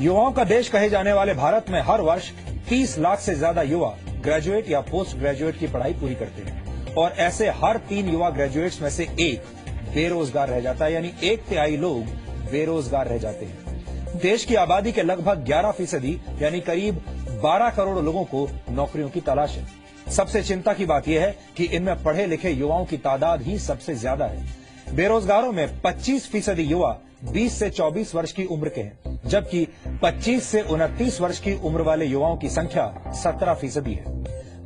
युवाओं का देश कहे जाने वाले भारत में हर वर्ष 30 लाख से ज्यादा युवा ग्रेजुएट या पोस्ट ग्रेजुएट की पढ़ाई पूरी करते हैं और ऐसे हर 3 युवा ग्रेजुएट्स में से एक बेरोजगार रह जाता है, यानी 1/3 लोग बेरोजगार रह जाते हैं। देश की आबादी के लगभग 11% यानी करीब 12 करोड़ लोगों को नौकरियों की तलाश है। सबसे चिंता की बात यह है कि इनमें पढ़े लिखे युवाओं की तादाद ही सबसे ज्यादा है। बेरोजगारों में 25% युवा 20 से 24 वर्ष की उम्र के हैं, जबकि 25 से 29 वर्ष की उम्र वाले युवाओं की संख्या 17% है।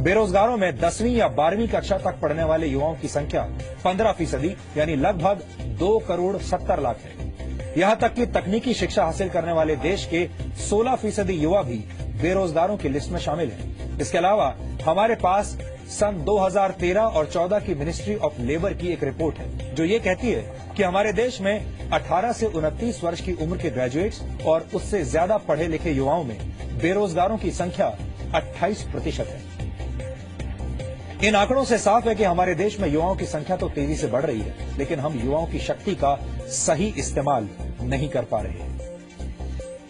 बेरोजगारों में 10वीं या 12वीं कक्षा तक पढ़ने वाले युवाओं की संख्या 15% यानी लगभग 2 करोड़ 70 लाख है। यहाँ तक कि तकनीकी शिक्षा हासिल करने वाले देश के 16% युवा भी बेरोजगारों की लिस्ट में शामिल हैं। इसके अलावा हमारे पास सन 2013 और 14 की मिनिस्ट्री ऑफ लेबर की एक रिपोर्ट है जो ये कहती है कि हमारे देश में 18 से 29 वर्ष की उम्र के ग्रेजुएट्स और उससे ज्यादा पढ़े लिखे युवाओं में बेरोजगारों की संख्या 28% है। इन आंकड़ों से साफ है कि हमारे देश में युवाओं की संख्या तो तेजी से बढ़ रही है, लेकिन हम युवाओं की शक्ति का सही इस्तेमाल नहीं कर पा रहे हैं।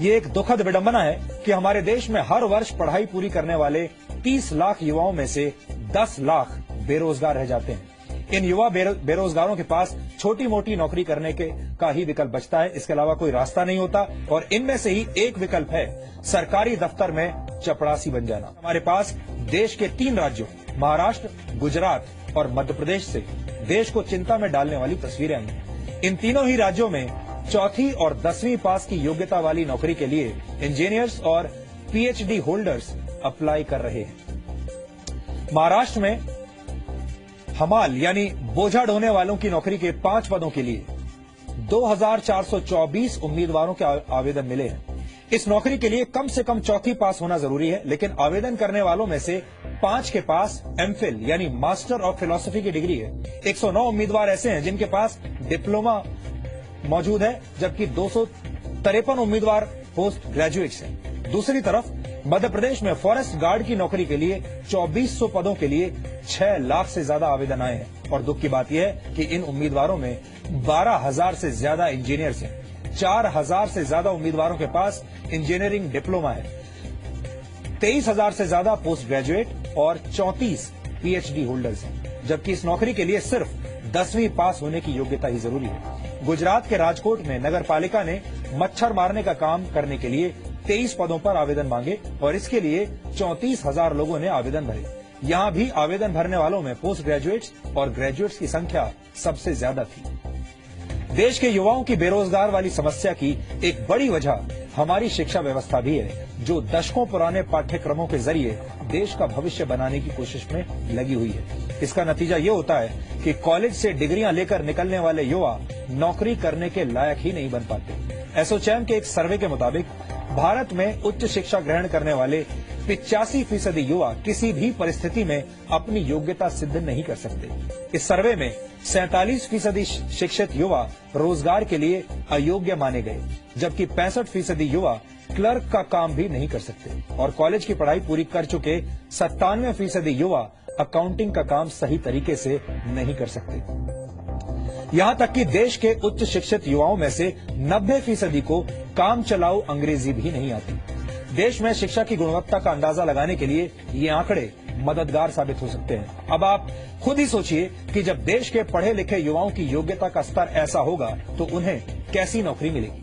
ये एक दुखद विडंबना है कि हमारे देश में हर वर्ष पढ़ाई पूरी करने वाले 30 लाख युवाओं में से 10 लाख बेरोजगार रह जाते हैं। इन युवा बेरोजगारों के पास छोटी मोटी नौकरी करने का ही विकल्प बचता है, इसके अलावा कोई रास्ता नहीं होता। और इनमें से ही एक विकल्प है सरकारी दफ्तर में चपरासी बन जाना। हमारे पास देश के 3 राज्यों महाराष्ट्र, गुजरात और मध्य प्रदेश से देश को चिंता में डालने वाली तस्वीरें आई हैं। इन तीनों ही राज्यों में 4वीं और 10वीं पास की योग्यता वाली नौकरी के लिए इंजीनियर्स और पीएचडी होल्डर्स अप्लाई कर रहे हैं। महाराष्ट्र में हमाल यानी बोझा ढोने वालों की नौकरी के 5 पदों के लिए 2424 उम्मीदवारों के आवेदन मिले हैं। इस नौकरी के लिए कम से कम 4वीं पास होना जरूरी है, लेकिन आवेदन करने वालों में से 5 के पास एमफिल यानी मास्टर ऑफ फिलॉसफी की डिग्री है। 109 उम्मीदवार ऐसे हैं जिनके पास डिप्लोमा मौजूद है, जबकि 253 उम्मीदवार पोस्ट ग्रेजुएट्स हैं। दूसरी तरफ मध्य प्रदेश में फॉरेस्ट गार्ड की नौकरी के लिए 2400 पदों के लिए 6 लाख से ज्यादा आवेदन आए हैं। और दुख की बात यह है कि इन उम्मीदवारों में 12,000 से ज्यादा इंजीनियर्स हैं, 4,000 से ज्यादा उम्मीदवारों के पास इंजीनियरिंग डिप्लोमा है, 23,000 से ज्यादा पोस्ट ग्रेजुएट और 34 पीएचडी होल्डर्स हैं, जबकि इस नौकरी के लिए सिर्फ 10वीं पास होने की योग्यता ही जरूरी है। गुजरात के राजकोट में नगर पालिका ने मच्छर मारने का काम करने के लिए 23 पदों पर आवेदन मांगे और इसके लिए 34,000 लोगों ने आवेदन भरे। यहाँ भी आवेदन भरने वालों में पोस्ट ग्रेजुएट्स और ग्रेजुएट्स की संख्या सबसे ज्यादा थी। देश के युवाओं की बेरोजगार वाली समस्या की एक बड़ी वजह हमारी शिक्षा व्यवस्था भी है, जो दशकों पुराने पाठ्यक्रमों के जरिए देश का भविष्य बनाने की कोशिश में लगी हुई है। इसका नतीजा ये होता है कि कॉलेज से डिग्रियां लेकर निकलने वाले युवा नौकरी करने के लायक ही नहीं बन पाते। एसोचैम के एक सर्वे के मुताबिक भारत में उच्च शिक्षा ग्रहण करने वाले 85% युवा किसी भी परिस्थिति में अपनी योग्यता सिद्ध नहीं कर सकते। इस सर्वे में 47% शिक्षित युवा रोजगार के लिए अयोग्य माने गए, जबकि 65% युवा क्लर्क का काम भी नहीं कर सकते और कॉलेज की पढ़ाई पूरी कर चुके 97% युवा अकाउंटिंग का काम सही तरीके से नहीं कर सकते। यहाँ तक कि देश के उच्च शिक्षित युवाओं में से 90% को काम चलाऊ अंग्रेजी भी नहीं आती। देश में शिक्षा की गुणवत्ता का अंदाजा लगाने के लिए ये आंकड़े मददगार साबित हो सकते हैं। अब आप खुद ही सोचिए कि जब देश के पढ़े लिखे युवाओं की योग्यता का स्तर ऐसा होगा तो उन्हें कैसी नौकरी मिलेगी।